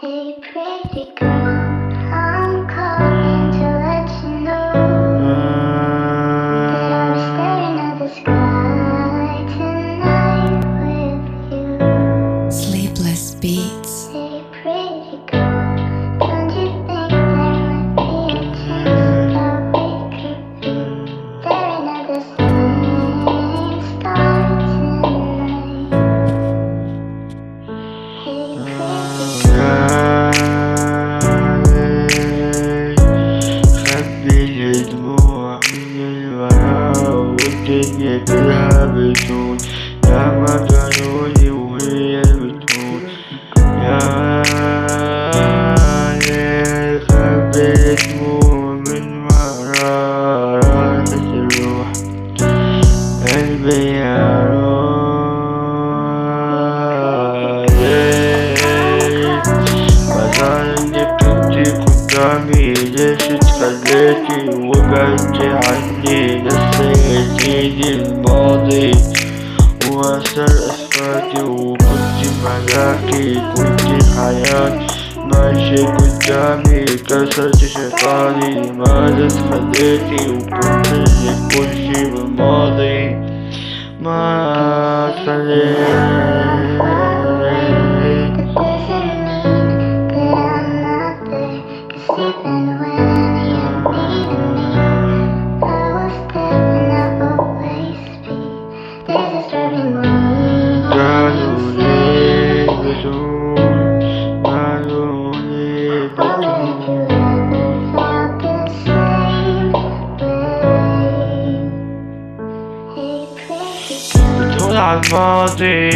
Hey pretty girl, I'm calling to let you know that I'm staring at the sky tonight with you. Sleepless Beats. Hey pretty girl, don't you think there might be a chance that we could be staring at the same sky tonight? Hey pretty girl. خبي الدموع من الورا والدنيا كلها بتون يا مجنوني وهي بتون يا ليل خبي الدموع من ورا راحت الروح قلبي يا روح ليل بزعل انك كنتي قدامي ليش اتخليتي وبعدتي عني نسيتيني الماضي وأثر أسفاتي وكنتي ملاكي كنتي حياة ماشي قدامي كسرت شيطاني لماذا اتخليتي وكنت لك كل شي بالماضي ما خليت بتقول عالماضي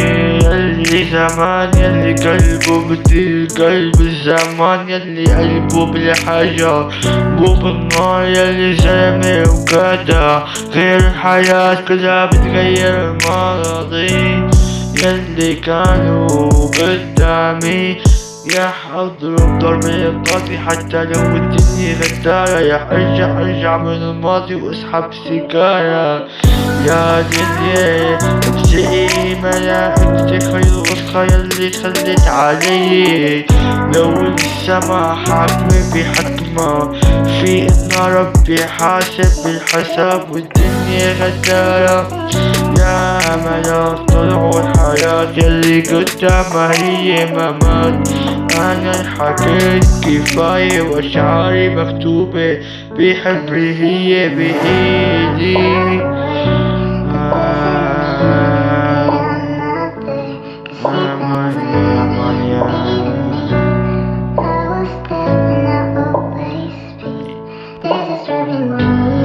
يلي زمان يلي قلبه بدي قلب الزمان يلي قلبه بالحجر مو بالنار يلي زلمة وقادة غير الحياة كلها بتغير الماضي يلي كانوا قدامي يا اضرب ضرب القاضي حتى لو الدنيا غدارة يا ارجع من الماضي واسحب سيجارة يا دنيا ابتئي ملائكتك خير وسخة يلي تخليت علي لو السما حاكمة بحكمة في ان ربي حاسب بالحساب والدنيا غدارة يا ملاك طلعوا الحياة يلي قدامها هي ممات أنا حكيت كفاية وأشعاري مكتوبة بحبري هي بإيدي There's a starving world.